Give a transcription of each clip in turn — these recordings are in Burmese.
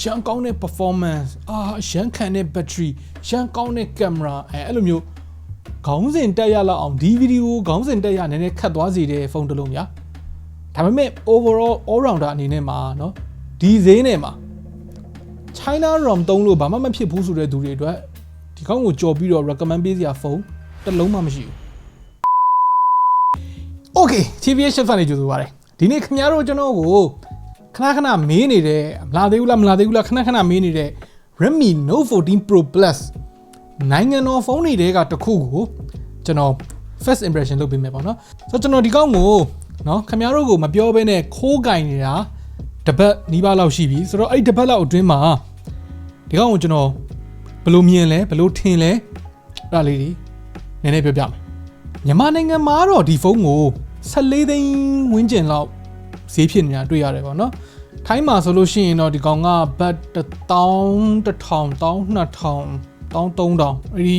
ရှမ်းကောင်းတဲ့ performance ရှမ်းခံတဲ့ battery ရှမ်းကောင်းတဲ့ camera အဲ့လိုမျိုးခေါင်းစဉ်တက်ရလောက်အောင်ဒီဗီဒီယိုခေါင်းစဉ်တက်ရနည်းနည်းခတ်သွားစေတဲ့ဖုန်းတစ်လုံးဗျာဒါပေမဲ့ overall all rounder အနေနဲ့မှာเนาะဒီဈေးနဲ့မှာ China ROM သုံးလို့ဘာမှမဖြစ်ဘူးဆိုတဲ့သူတွေအတွက်ဒီကောင်းကိုကြော်ပြီးတော့ recommend ပေးစရာဖုန်းတစ်လုံးမှမရှိဘူး Okay TBH Labs နေကြိုဆိုပါရစေဒီနေ့ခင်ဗျားတို့ကျွန်တော်ကိုခဏမေးနေတဲ့မလာသေးဘူးလားခဏမေးနေတဲ့ Redmi Note 14 Pro Plus နိုင်ငံတော်ဖုန်းတွေတဲကတစ်ခုကိုကျွန်တော် first impression လုပ်ပေးမယ်ပေါ့နော်ဆိုတော့ကျွန်တော်ဒီကောင်းကိုเนาะခင်ဗျားတို့ကိုမပြောဘဲနဲ့ခိုးကင်နေတာတပတ်နီးပါးလောက်ရှိပြီဆိုတော့အဲ့တပတ်လောက်အတွင်းမှာဒီကောင်းကိုကျွန်တော်ဘယ်လိုမြင်လဲဘယ်လိုထင်လဲအဲ့ဒါလေးတွေနည်းနည်းပြောပြမယ်မြန်မာနိုင်ငံမှာတော့ဒီဖုန်းကို14သိန်းဝန်းကျင်လောက်ဈေးဖြစ်နေတာတွေ့ရတယ်ပေါ့နော်ထိုင်းမှာဆိုလို့ရှိရင်တော့ဒီကောင်ကဘတ်1000 2000 3000အဲ့ဒီ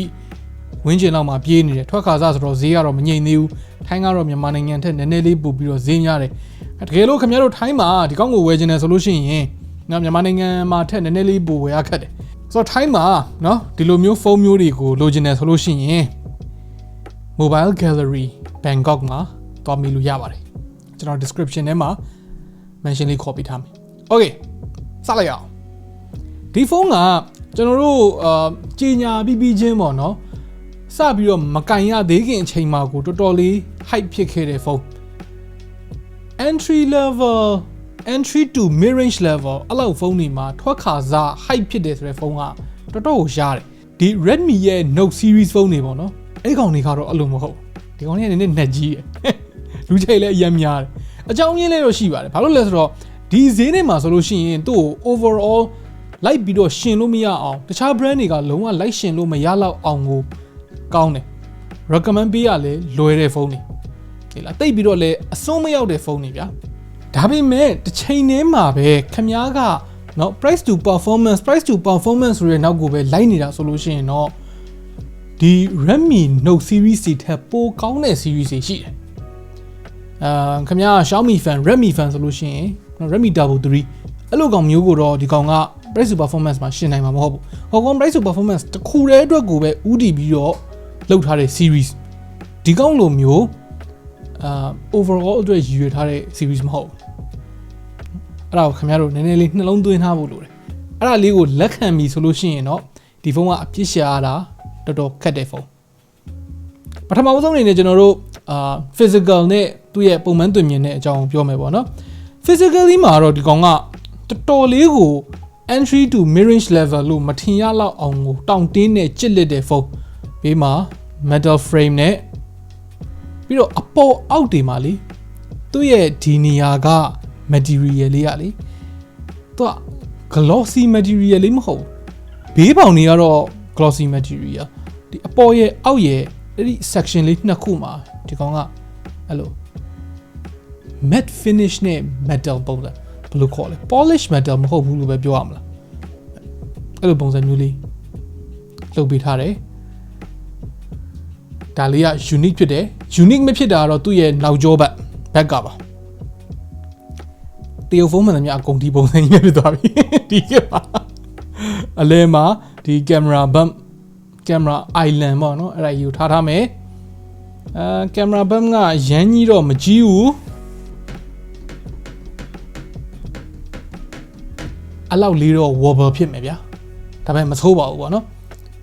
ဝန်းကျင်လောက်မှာပြေးနေတယ်ထွက်ခါစားဆိုတော့ဈေးကတော့မငြိမ်သေးဘူးထိုင်းကတော့မြန်မာနိုင်ငံထက်နည်းနည်းလေးပိုပြီးတော့ဈေးများတယ်တကယ်လို့ခင်ဗျားတို့ထိုင်းမှာဒီကောင်ကိုဝယ်ချင်တယ်ဆိုလို့ရှိရင်နော်မြန်မာနိုင်ငံမှာထက်နည်းနည်းလေးပိုဝယ်ရခက်တယ်ဆိုတော့ထိုင်းမှာနော်ဒီလိုမျိုးဖုန်းမျိုးတွေကိုလိုချင်တယ်ဆိုလို့ရှိရင် Mobile Gallery Bangkok မှာတွားမိလို့ရပါတယ်ကျွန်တော် description ထဲမှာ mention လေးခေါ်ပေးထားမယ် Okay စလိုက်အောင်ဒီဖုန်းကကျွန်တော်တို့ကြီးညာပြီးချင်းပေါ့နော်စပြီးတော့မကင်ရသေးခင်အချိန်မှာကိုတော်တော်လေး hype ဖြစ်ခဲ့တဲ့ဖုန်း entry to mid range level အဲ့လောက်ဖုန်းတွေမှာထွက်ခါစား hype ဖြစ်တယ်ဆိုတဲ့ဖုန်းကတော်တော်ကိုရှားတယ်ဒီ Redmi ရဲ့ Note series ဖုန်းတွေပေါ့နော်အဲ့ကောင်တွေကတော့အဲ့လိုမဟုတ်ဒီကောင်တွေကနည်းနည်းနှက်ကြီးတယ်လူချိတ်လည်းအရင်များတယ်အကြောင်းရင်းလေးတော့ရှိပါတယ်ဘာလို့လဲဆိုတော့ဒီဈေးနဲ့မှာဆိုလို့ရှိရင်သူ့ကို overall လိုက်ပြီးတော့ရှင်လို့မရအောင်တခြား brand တွေကလုံးဝလိုက်ရှင်လို့မရတော့အောင်ကိုကောင်းတယ် recommend ပေးရလဲလွယ်တဲ့ဖုန်းတွေဒီလားတိတ်ပြီးတော့လဲအစွန်းမရောက်တဲ့ဖုန်းတွေဗျာဒါပေမဲ့တစ်ချိန်တည်းမှာပဲခင်ဗျားကเนาะ price to performance ဆိုတဲ့နောက်ကိုပဲလိုက်နေတာဆိုလို့ရှိရင်တော့ဒီ Redmi Note series တွေထက်ပိုကောင်းတဲ့ series တွေရှိတယ်ခင်ဗျား Xiaomi fan Redmi fan ဆိုလို့ရှိရင် Redmi Double 3အဲ့လိုကောင်မျိုးကိုတော့ဒီကောင်က price to performance မှာရှင်းနိုင်မှာမဟုတ်ဘူးဟောကောင် price to performance တခုတည်းအတွက်ကိုပဲဥတီပြီးတော့လုပ်ထားတဲ့ series ဒီကောင်လိုမျိုးoverall အတွက်ရည်ရွယ်ထားတဲ့ series မဟုတ်ဘူးအဲ့ဒါကိုခင်ဗျားတို့နည်းနည်းလေးနှလုံးသွင်းထားဖို့လိုတယ်အဲ့ဒါလေးကိုလက်ခံပြီဆိုလို့ရှိရင်တော့ဒီဖုန်းကအပြစ်ရှာတာတော်တော်ခက်တဲ့ဖုန်းပထမဆုံးအနေနဲ့ကျွန်တော်တို့physical နဲ့သူ့ရဲ့ပုံမှန်သွင်းမြင်တဲ့အကြောင်းပြောမယ်ပေါ့နော် physically မှာတော့ဒီကောင်ကတော်တော်လေးကို entry to mid range level လို့မထင်ရလောက်အောင်ကိုတောင့်တင်းနဲ့ကြစ်လက်တဲ့ဖုန်းဘေးမှာ metal frame နဲ့ပြီးတော့အပေါ်အောက်တွေမှာလေသူ့ရဲ့ဒီနေရာက material လေးရလေသူက glossy material လေးမဟုတ်ဘေးပေါင်တွေကတော့ glossy material ဒီအပေါ်ရဲ့အောက်ရဲ့အဲ့ဒီ section လေးနှစ်ခုမှာဒီကောင်ကအဲ့လို matte finish နဲ့ metal ပုံစံဘယ်လိုခေါ်လဲ polish metal မဟုတ်ဘူးလို့ပဲပြောရမလားအဲ့လိုပုံစံမျိုးလေးလုပ်ပေးထားတယ်ဒါလေးက unique ဖြစ်တယ် unique မဖြစ်တာကတော့သူ့ရဲ့နောက်ကျောဘက်ကပါတရုတ်ဖုန်းမှန်သမျှအကုန်ဒီပုံစံကြီးပဲဖြစ်သွားပြီဒီကပါအလဲမှာဒီ camera bump camera island ပေါ့နော်အဲ့ဒါယူထားမယ်camera bump ကရမ်းကြီးတော့မကြီးဘူးအလောက်လေးတော့ wobble ဖြစ်မယ်ဗျာဒါပေမဲ့မဆိုးပါဘူးပေါ့နော်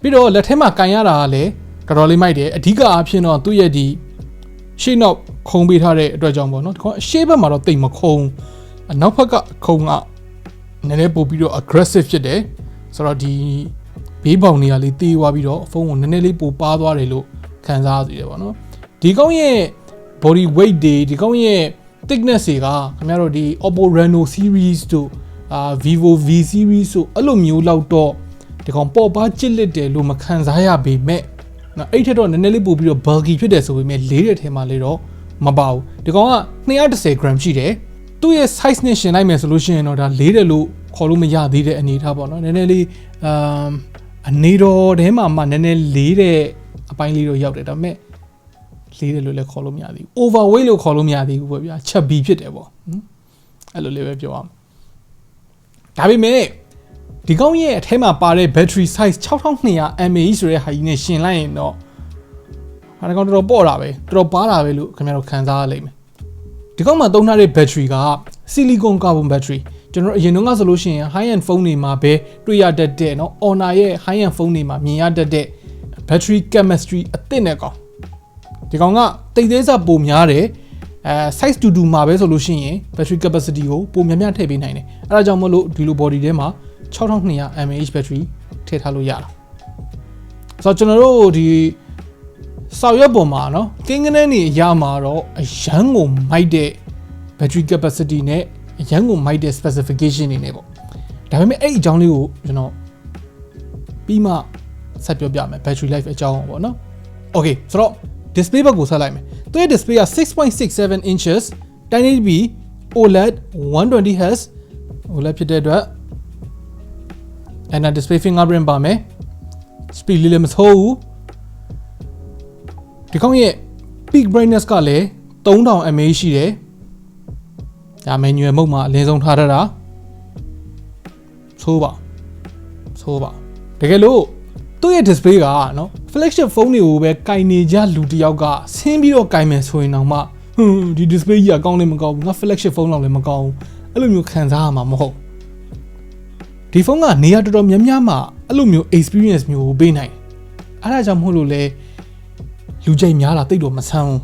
ပြီးတော့လက်ထဲမှာကန်ရတာကလည်းတော်တော်လေးမိုက်တယ်အဓိကအားဖြင့်တော့သူ့ရဲ့ဒီရှေ့နောက်ခုံပေးထားတဲ့အတွက်ကြောင့်ပေါ့နော်ဒီကောင်ရှေ့ဘက်မှာတော့တိတ်မခုံအနောက်ဘက်ကခုံကနည်းနည်းပို့ပြီးတော့ aggressive ဖြစ်တယ်ဆိုတော့ဒီဘေးပေါင်တွေကလေးတေးသွားပြီးတော့ဖုန်းကိုနည်းနည်းလေးပိုပါသွားတယ်လို့ခံစားရစီတယ်ပေါ့နော်ဒီကောင်ရဲ့ body weight တွေဒီကောင်ရဲ့ thickness တွေကခင်ဗျားတို့ဒီ Oppo Reno series တို့Vivo V series တို့အဲ့လိုမျိုးလောက်တော့ဒီကောင်ပေါ်ပါချစ်လက်တယ်လို့မခံစားရပေမဲ့နော်အဲ့ထက်တော့နည်းနည်းလေးပို့ပြီးတော့ bulky ဖြစ်တယ်ဆိုပေမဲ့လေးတဲ့ထဲမှာလေးတော့မပါဘူးဒီကောင်က210 gram ရှိတယ်သူ့ရဲ့ size နဲ့ရှင်လိုက်မယ်ဆိုလို့ရှိရင်တော့ဒါလေးတယ်လို့ခေါ်လို့မရသေးတဲ့အနေထားပေါ့နော်နည်းနည်းလေးအနေတော်ထဲမှာမှနည်းနည်းလေးတဲ့အပိုင်းလေးတော့ရောက်တယ်ဒါပေမဲ့လေးတယ်လို့လည်းခေါ်လို့မရသေးဘူး overweight လို့ခေါ်လို့မရသေးဘူးပေါ့ဗျာချက်ဘီဖြစ်တယ်ပေါ့အဲ့လိုလေးပဲပြောရအောင်ဒါပေမဲ့ ဒီကောင်းရဲ့အထဲမှာပါတဲ့ battery size 6200 mAh ဆိုတဲ့ဟာကြီးနဲ့ရှင်လိုက်ရင်တော့ဟာဒီကောင်တော်တော်ပေါ့တာပဲတော်တော်ပါတာပဲလို့ခင်ဗျားတို့ခံစားရလိမ့်မယ်ဒီကောင်းမှာသုံးထားတဲ့ battery က silicon carbon battery ကျွန်တော်အရင်တုန်းကဆိုလို့ရှိရင် high end phone တွေမှာပဲတွေ့ရတတ်တဲ့เนาะ Honor ရဲ့ high end phone တွေမှာမြင်ရတတ်တဲ့ battery chemistry အသစ်နဲ့ကောင်ဒီကောင်ကတိတ်သေးစားပိုများတယ်size တူမှာပဲဆိုလို့ရှိရင် battery capacity ကိုပိုများများထည့်ပေးနိုင်တယ်အဲဒါကြောင့်မလို့ဒီလို body ထဲမှာ6200 mAh battery ထည့်ထားလို့ရတာဆိုတော့ကျွန်တော်တို့ဒီစောက်ရွက်ပေါ်မှာเนาะကင်းကနေနေရမှာတော့အရန်ကိုမိုက်တဲ့ battery capacity နဲ့အရန်ကိုမိုက်တဲ့ specification တွေနဲ့ပေါ့ဒါပေမဲ့အဲ့အကြောင်းလေးကိုကျွန်တော်ပြီးမှဆက်ပြောပြမယ် battery life အကြောင်းပေါ့เนาะ okay ဆိုတော့ display ဘက်ကိုဆက်လိုက်မယ်သူရဲ့ display က 6.67 inches 1080p OLED 120Hz OLED ဖြစ်တဲ့အတွက်and display fingerprint ပါမယ် speed လေးလည်းမဆိုးဘူးဒီကောင်ရဲ့ peak brightness ကလည်း3000 mAh ရှိတယ်ဒါ manual mode မှာအလင်းဆုံးထားတာဆိုးပါတကယ်လို့သူ့ရဲ့ display ကနော် flagship phone တွေကိုပဲကင်နေကြလူတယောက်ကဆင်းပြီးတော့ကင်မယ်ဆိုရင်တော့မှဒီ display ကြီးကကောင်းလည်းမကောင်းဘူးငါ flagship phone လောက်လည်းမကောင်းဘူးအဲ့လိုမျိုးခံစားရမှာမဟုတ်ဒီဖုန်းကနေရာတော်တော်များများမှာအဲ့လိုမျိုး experience မျိုးကိုပေးနိုင်အဲ့ဒါကြောင့်မဟုတ်လို့လေလူကြိုက်များတာတိတ်တော့မဆန်းဘူး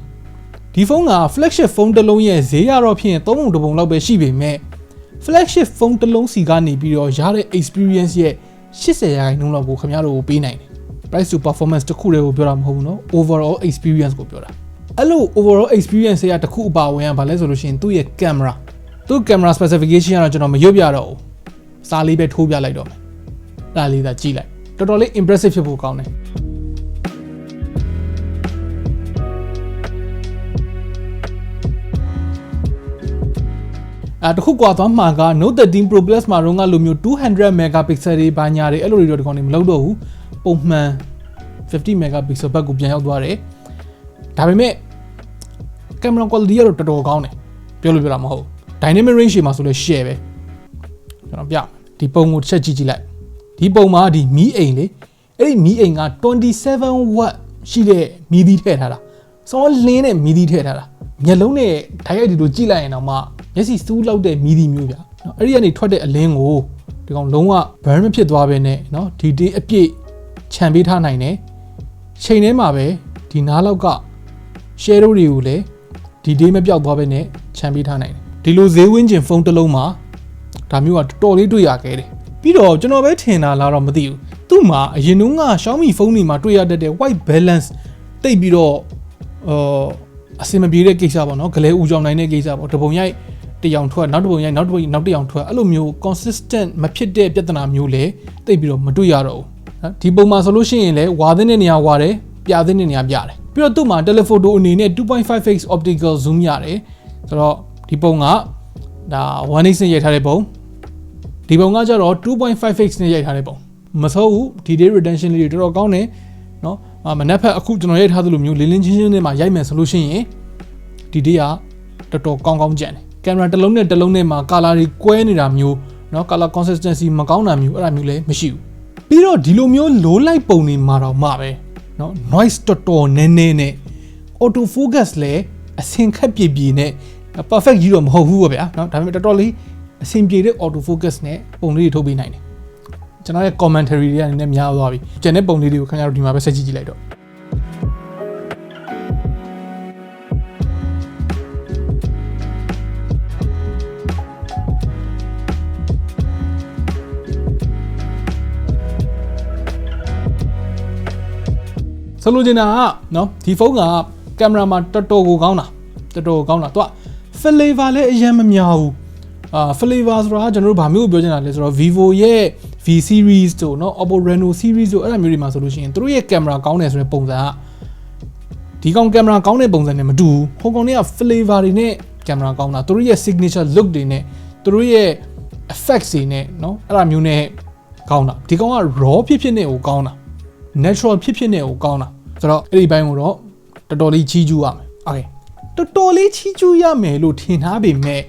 ဒီဖုန်းက flagship phone တစ်လုံးရဲ့ဈေးရတော့ဖြင့်3ပုံတစ်ပုံလောက်ပဲရှိပေမဲ့ flagship phone တစ်လုံးစီကနေပြီးတော့ရတဲ့ experience ရဲ့80%လောက်ကိုခင်ဗျားတို့ကိုပေးနိုင်တယ် price to performance တစ်ခုတည်းကိုပြောတာမဟုတ်ဘူးเนาะ overall experience ကိုပြောတာအဲ့လို overall experience ရတစ်ခုအပါဝင်ရဘာလဲဆိုလို့ရှိရင်သူ့ရဲ့ camera သူ့ camera specification ကတော့ကျွန်တော်မရွတ်ပြတော့ဘူးစားလေးပဲထိုးပြလိုက်တော့မယ်ဒါလေးသာကြည့်လိုက်တော်တော်လေး impressive ဖြစ်ဖို့ကောင်းတယ်တခုကွာသွားမှာက Note 13 Pro Plus မှာတော့ငါလိုမျိုး200 megapixel တွေဘာညာတွေအဲ့လိုတွေတော့ဒီကောင်တွေမလုပ်တော့ဘူးပုံမှန်50 megapixel ဘက်ကိုပြန်ရောက်သွားတယ်ဒါပေမဲ့ camera quality ကတော့တော်တော်ကောင်းတယ်ပြောလို့ပြောတာမဟုတ် dynamic range မှာဆိုလဲ share ပဲကျွန်တော်ပြဒီပုံကိုတစ်ချက်ကြည့်လိုက်ဒီပုံမှာဒီမီးအိမ်လေအဲ့ဒီမီးအိမ်က27 watt ရှိတဲ့မီးသီးထည့်ထားတာစောလင်းတဲ့မီးသီးထည့်ထားတာမျက်လုံးနဲ့ဓာတ်ရိုက်ဒီလိုကြည့်လိုက်ရင်တော့မှမျက်စိစူးလောက်တဲ့မီးသီးမျိုးဗျာနော်အဲ့ဒီကနေထွက်တဲ့အလင်းကိုဒီကောင်လုံးဝ burn မဖြစ်သွားပဲနဲ့နော်ဒီတေးအပြည့်ခြံပေးထားနိုင်တယ်ချိန်ထဲမှာပဲဒီနားလောက်က shadow တွေကိုလည်းဒီတေးမပြောက်သွားပဲနဲ့ခြံပေးထားနိုင်တယ်ဒီလိုဈေးဝန်းကျင်ဖုန်းတစ်လုံးမှာဒါမျိုးကတော်တော်လေးတွေ့ရခဲ့တယ်ပြီးတော့ကျွန်တော်ပဲထင်တာလားတော့မသိဘူးသူ့မှာအရင်တုန်းက Xiaomi ဖုန်းတွေမှာတွေ့ရတတ်တဲ့ white balance တိတ်ပြီးတော့အစင်မပြေတဲ့ကိစ္စပေါ့နော်ဂလဲဦးကြောင်နိုင်တဲ့ကိစ္စပေါ့တပုံရိုက်တရောင်ထွက်နောက်တပုံရိုက်နောက်တရောင်ထွက်အဲ့လိုမျိုး consistent မဖြစ်တဲ့ပြဿနာမျိုးလည်းတိတ်ပြီးတော့မတွေ့ရတော့ဘူးနော်ဒီပုံမှာဆိုလို့ရှိရင်လည်းဝါသင်းတဲ့နေရာဝါတယ်ပြသင်းတဲ့နေရာပြတယ်ပြီးတော့သူ့မှာ telephoto အနေနဲ့ 2.5x optical zoom ရတယ်ဆိုတော့ဒီပုံကဒါ 1x နဲ့ရိုက်ထားတဲ့ပုံဒီပုံကကျတော့ 2.5x နဲ့ရိုက်ထားတဲ့ပုံမဆိုးဘူး detail retention လေးတွေတော်တော်ကောင်းတယ်နော်မနက်ဖက်အခုကျွန်တော်ရိုက်ထားသလိုမျိုးလင်းလင်းချင်းချင်းနဲ့မှရိုက်မယ်ဆိုလို့ရှိရင်ဒီတေးကတော်တော်ကောင်းကြံတယ်ကင်မရာတစ်လုံးနဲ့မှာ color တွေကွဲနေတာမျိုးเนาะ color consistency မကောင်းတာမျိုးအဲ့ဒါမျိုးလည်းမရှိဘူးပြီးတော့ဒီလိုမျိုး low light ပုံတွေမှာတော့မှပဲเนาะ noise တော်တော်နည်းနဲ့ auto focus လည်းအဆင်ခက်ပြေနဲ့ perfect ကြီးတော့မဟုတ်ဘူးပေါ့ဗျာเนาะဒါပေမဲ့တော်တော်လေးအဆင်ပြေတဲ့ auto focus နဲ့ပုံလေးတွေထုတ်ပေးနိုင်တယ်ကျွန်တော်ရဲ့ commentary တွေကနေနဲ့များသွားပြီကျန်တဲ့ပုံလေးတွေကိုခင်ဗျားတို့ဒီမှာပဲဆက်ကြည့်လိုက်တော့ဆိုလိုချင်တာကနော်ဒီဖုန်းကကင်မရာမှာတော်တော်ကောင်းတာသူက flavor လည်းအရင်မများဘူးflavor ဆိုတာကျွန်တော်တို့ဗာမျိုးပြောချင်တာလဲဆိုတော့ Vivo ရဲ့ V series တို့เนาะ Oppo Reno series တို့အဲ့ဒါမျိုးတွေမှာဆိုလို့ရှိရင်သူတို့ရဲ့ကင်မရာကောင်းတယ်ဆိုတဲ့ပုံစံကဒီကောင်ကင်မရာကောင်းတဲ့ပုံစံနဲ့မတူဘူးဟိုကောင်တွေက flavor တွေနဲ့ကင်မရာကောင်းတာသူတို့ရဲ့ signature look တွေနဲ့သူတို့ရဲ့ effects တွေနဲ့เนาะအဲ့ဒါမျိုးနဲ့ကောင်းတာဒီကောင်က raw ဖြစ်နဲ့ကိုကောင်းတာ natural ဖြစ်နဲ့ကိုကောင်းတာဆိုတော့အဲ့ဒီဘိုင်းကိုတော့တော်တော်လေးချီးကျူးရမယ် okay တော်တော်လေးချီးကျူးရမယ်လို့ထင်ထားပေမဲ့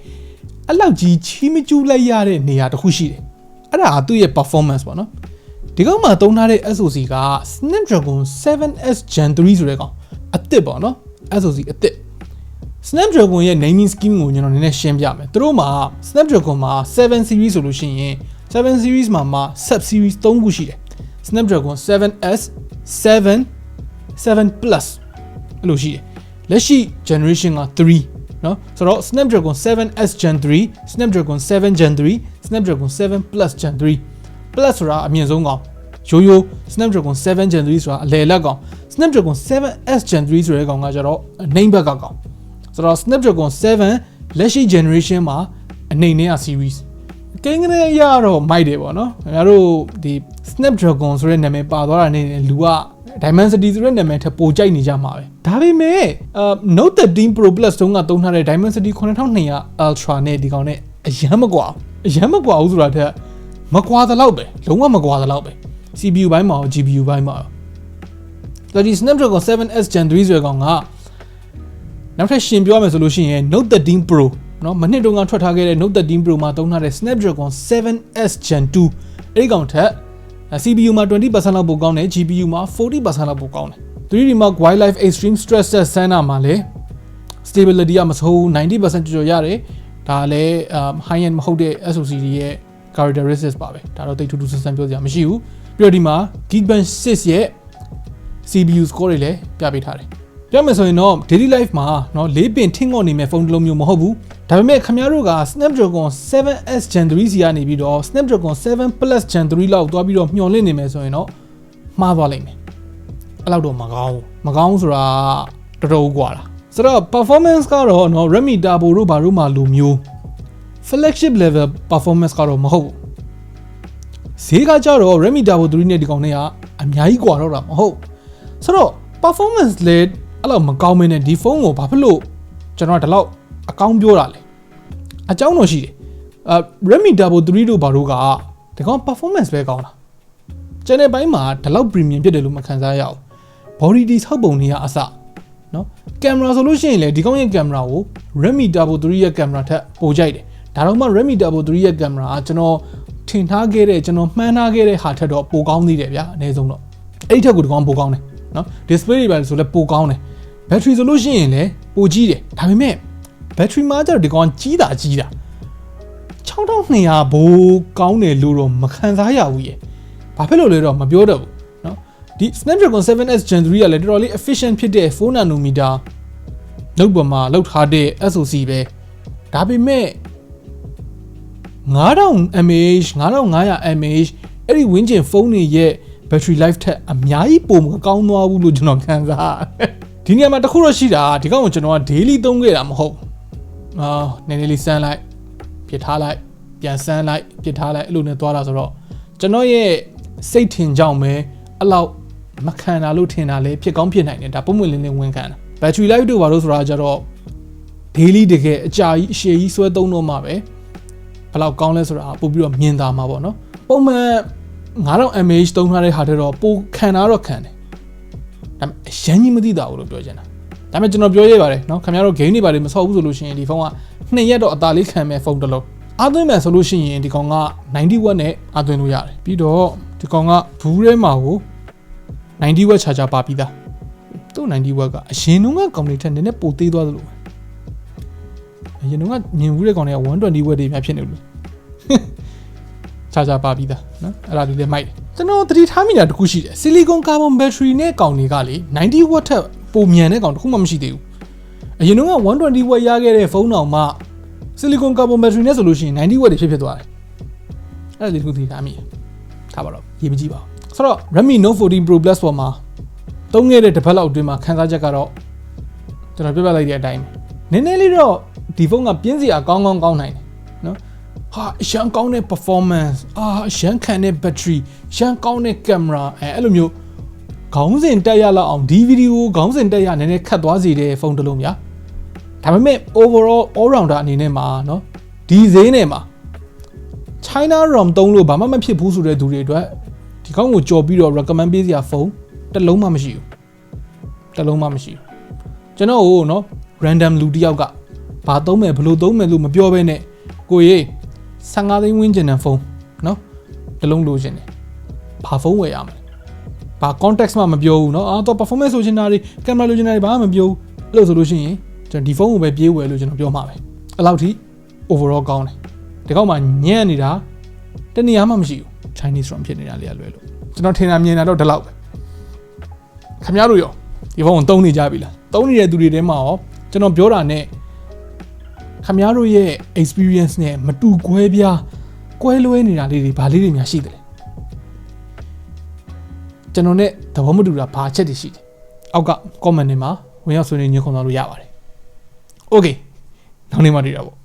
အဲ့လောက်ကြီးချီးမကျူးလိုက်ရတဲ့နေရာတစ်ခုရှိတယ် အဲ့ဒါသူ့ရဲ့ performance ပေါ့နော်ဒီကောင်မှာသုံးထားတဲ့ SoC က Snapdragon 7S Gen 3ဆိုတဲ့ကောင်အသစ်ပေါ့နော် SoC အသစ် Snapdragon ရဲ့ naming scheme ကိုကျွန်တော်နည်းနည်းရှင်းပြမယ်သူတို့မှာ Snapdragon မှာ7 series ဆိုလို့ရှိရင်7 series မှာ sub series 3ခုရှိတယ် Snapdragon 7S 7 Plus အဲ့လိုရှိတယ်လက်ရှိ generation က3เนาะဆိုတော့ Snapdragon 7S Gen 3 Snapdragon 7 Gen 3 Snapdragon 7 Plus Gen 3 Plus ဆိုတာအမြင့်ဆုံးကောင်ရိုး Snapdragon 7 Gen 3ဆိုတာအလယ်လက်ကောင် Snapdragon 7S Gen 3ဆိုတဲ့ကောင်ကကျတော့အနေဘက်ကကောင်ဆိုတော့ Snapdragon 7လက်ရှိ generation မှာအနေနဲ့က series ကိန်းကနေရတော့မိုက်တယ်ပေါ့နော်ခင်ဗျားတို့ဒီ Snapdragon ဆိုတဲ့နာမည်ပါသွားတာနဲ့လူက Dimensity ဆိုတဲ့နာမည်ထပ်ပိုကြိုက်နေကြမှာပဲဒါပေမဲ့ Note 13 Pro Plus တုန်းကသုံးထားတဲ့ Dimensity 9200 Ultra နဲ့ဒီကောင်နဲ့အရန်မကွာဘူးဆိုတာထက်မကွာသလောက်ပဲလုံးဝမကွာသလောက်ပဲ CPU ဘိုင်းမှာရော GPU ဘိုင်းမှာရောဒီ Snapdragon 7S Gen 3ဆိုတဲ့ကောင်ကနောက်ထပ်ရှင်ပြောရမယ်ဆိုလို့ရှိရင် Note 13 Pro เนาะမနှစ်တုန်းကထွက်ထားခဲ့တဲ့ Note 13 Pro မှာသုံးထားတဲ့ Snapdragon 7S Gen 2အဲ့ဒီကောင်ထက် CPU မှာ 20% လောက်ပိုကောင်းတယ် GPU မှာ 40% လောက်ပိုကောင်းတယ် 3D Mark Wildlife Extreme Stress Test ဆန်းတာမှာလည်း stability ကမဆိုး 90% ကျော်ရတယ်ဒါလည်း high end မဟုတ်တဲ့ SoC တွေရဲ့ characteristics ပါပဲဒါတော့တိတ်ထူးထူးဆန်းဆန်းပြောစရာမရှိဘူးပြီးတော့ဒီမှာ Geekbench 6ရဲ့ CPU score တွေလည်းပြပေးထားတယ်ပြောမယ်ဆိုရင်တော့ daily life မှာเนาะလေးပင်ထင်းငေါ့နေမဲ့ဖုန်းတစ်လုံးမျိုးမဟုတ်ဘူးဒါပေမဲ့ခင်ဗျားတို့က Snapdragon 7S Gen 3 စီကနေပြီးတော့ Snapdragon 7 Plus Gen 3လောက်သွားပြီးတော့မျှော်လင့်နေမယ်ဆိုရင်တော့မှားသွားလိမ့်မယ်အဲ့လောက်တော့မကောင်းဆိုတာတော်တော်ကွာတာဆိုတော့ performance ကတော့เนาะ Redmi Turbo တို့ဘာလို့မှလိုမျိုး flagship level performance ကတော့မဟုတ်ဘူးဈေးကကြတော့ Redmi Turbo 3နဲ့ဒီကောင်နဲ့ကအများကြီးကွာတော့တာမဟုတ်ဆိုတော့ performance လေအဲ့လောက်မကောင်းမင်းနဲ့ဒီဖုန်းကိုဘာဖြစ်လို့ကျွန်တော်ကဒီလောက်အကောင်းပြောတာလဲအကြောင်းတော့ရှိတယ်Redmi Turbo 3တို့ဘာလို့ကဒီကောင် performance ပဲကောင်းတာ channel ဘိုင်းမှာဒီလောက် premium ဖြစ်တယ်လို့မခံစားရအောင် body ဒီဆောက်ပုံတွေကအစเนาะ camera ဆိုလို့ရှိရင်လေဒီကောင်ရဲ့ camera ကို Redmi Turbo 3ရဲ့ camera ထက်ပိုကြိုက်တယ်ဒါတော့မှ Redmi Turbo 3ရဲ့ camera ကကျွန်တော်ထင်ထားခဲ့တဲ့ကျွန်တော်မှန်းထားခဲ့တဲ့ဟာထက်တော့ပိုကောင်းသေးတယ်ဗျာအနည်းဆုံးတော့အဲ့ဒီထက်ကိုဒီကောင်ပိုကောင်းတယ်เนาะ display တွေပါဆိုလဲပိုကောင်းတယ် battery ဆိုလို့ရှိရင်လည်းပိုကြီးတယ်ဒါပေမဲ့ battery မှာကျတော့ဒီကောင်ကြီးတာ6200ဘိုးကောင်းတယ်လို့တော့မခံစားရဘူးရေဘာဖြစ်လို့လဲတော့မပြောတော့ဘူးเนาะဒီ Snapdragon 7S Gen 3ကလည်းတော်တော်လေး efficient ဖြစ်တဲ့ 4 nanometer လောက်ပေါ်မှာလောက်ထားတဲ့ SoC ပဲဒါပေမဲ့9000 mAh 9500 mAh အဲ့ဒီဝင်းကျင်ဖုန်းတွေရဲ့ battery life ထက်အများကြီးပိုမကောင်းသွားဘူးလို့ကျွန်တော်ခံစားဒီနေရာမှာတခုတော့ရှိတာဒီကောင်ကိုကျွန်တော်က daily သုံးခဲ့တာမဟုတ်နည်းနည်းလေးစမ်းလိုက်ပြစ်ထားလိုက်ပြန်စမ်းလိုက်ပြစ်ထားလိုက်အဲ့လိုနဲ့သွားတာဆိုတော့ကျွန်တော်ရဲ့စိတ်ထင်ကြောင့်ပဲအဲ့လောက်မခံတာလို့ထင်တာလေဖြစ်ကောင်းဖြစ်နိုင်တယ်ဒါပုံမှန်လင်းလင်းဝင်ခံတာ battery life တို့ဘာလို့ဆိုတာကြတော့ daily တကယ်အကြာကြီးအရှည်ကြီးဆွဲသုံးတော့မှပဲဘယ်လောက်ကောင်းလဲဆိုတာပို့ပြီးတော့မြင်သာမှာပေါ့နော်ပုံမှန်9000 mAh သုံးထားတဲ့ဟာတွေတော့ပိုခံတာတော့ခံတယ်ဒါပေမဲ့အရင်ကြီးမသိတာဘူးလို့ပြောချင်တာဒါပေမဲ့ကျွန်တော်ပြောရပါတယ်เนาะခင်ဗျားတို့ game တွေပါတယ်မဆော့ဘူးဆိုလို့ရှိရင်ဒီဖုန်းက2ရက်တော့အသာလေးခံမဲ့ဖုန်းတစ်လုံးအားသွင်းမယ်ဆိုလို့ရှိရင်ဒီကောင်က90 watt နဲ့အားသွင်းလို့ရတယ်ပြီးတော့ဒီကောင်ကဘူးထဲမှာကို90 watt charger ပါပြီးသားသူ့90 watt ကအရင်တုန်းကကောင်တွေထက်နည်းနည်းပိုသေးသွားသလိုအရင်တုန်းကမြင်ဘူးတဲ့ကောင်တွေက120 watt တွေများဖြစ်နေလို့charger ပါပြီးသားเนาะအဲ့ဒါလေးလည်းမိုက်တယ်ကျွန်တော်သတိထားမိတာတခုရှိတယ် silicon carbon battery နဲ့ကောင်တွေကလေ90 watt ထက်ပိုမြန်တဲ့ကောင်တခုမှမရှိသေးဘူးအရင်တုန်းက120 watt ရခဲ့တဲ့ဖုန်းတောင်မှ silicon carbon battery နဲ့ဆိုလို့ရှိရင်90 watt တွေဖြစ်သွားတယ်အဲ့ဒါလေးတခုသတိထားမိတယ်ထားပါတော့ရေးမကြည့်ပါဘူးဆိုတော့ Redmi Note 14 Pro Plus ပေါ်မှာသုံးခဲ့တဲ့တစ်ပတ်လောက်အတွင်းမှာခန်းစားချက်ကတော့ကျွန်တော်ပြပြလိုက်တဲ့အတိုင်းနည်းနည်းလေးတော့ဒီဖုန်းကပြင်းစရာကောင်းနိုင်တယ်နော်ဟာရှမ်းကောင်းတဲ့ performance ရှမ်းခံတဲ့ battery ရှမ်းကောင်းတဲ့ camera အဲ့လိုမျိုးခေါင်းစဉ်တက်ရလောက်အောင်ဒီဗီဒီယိုခေါင်းစဉ်တက်ရနည်းနည်းခတ်သွားစေတဲ့ဖုန်းတစ်လုံးဗျာဒါပေမဲ့ overall all rounder အနေနဲ့မှာเนาะဒီဈေးနဲ့မှာ China ROM သုံးလို့ဘာမှမဖြစ်ဘူးဆိုတဲ့သူတွေအတွက်ဒီကောင်းကိုကြော်ပြီးတော့ recommend ပေးစရာဖုန်းတစ်လုံးမှမရှိဘူးကျွန်တော်ကိုเนาะ random လူတစ်ယောက်ကဘာသုံးမယ်ဘယ်လိုသုံးမယ်လို့မပြောဘဲနဲ့ကိုရေ15သိန်းဝန်းကျင်တဲ့ဖုန်းเนาะ တလုံးလိုချင်တယ်ဘာဖုန်းဝယ်ရမလဲဘာ context မှမပြောဘူးเนาะတော့ performance ဆိုချင်တာတွေ camera လိုချင်တာတွေဘာမှမပြောဘူးအဲ့လိုဆိုလို့ရှိရင်ကျွန်တော်ဒီဖုန်းကိုပဲပြေးဝယ်လို့ကျွန်တော်ပြောမှာပဲအဲ့လောက်ထိ overall ကောင်းတယ်ဒီကောက်မှာညံ့နေတာတနေရာမှမရှိဘူး Chinese ROM ဖြစ်နေတာလေးကလွယ်လို့ကျွန်တော်ထင်တာမြင်တာတော့ဒီလောက်ပဲခင်ဗျားတို့ရောဒီဖုန်းကိုသုံးနေကြပြီလားသုံးနေတဲ့သူတွေထဲမှာရောကျွန်တော်ပြောတာနဲ့ခင်ဗျားတို့ရဲ့ experience နဲ့မတူကွဲပြားကွဲလွဲနေတာလေးတွေဘာလေးတွေများရှိတယ်လဲကျွန်တော်နဲ့သဘောမတူတာဘာချက်တွေရှိတယ်အောက်က comment တွေမှာဝင်ရောက်ဆွေးနွေးညှိနှိုင်းလို့ရပါတယ် okay နောက်နေ့မှတွေ့တာပေါ့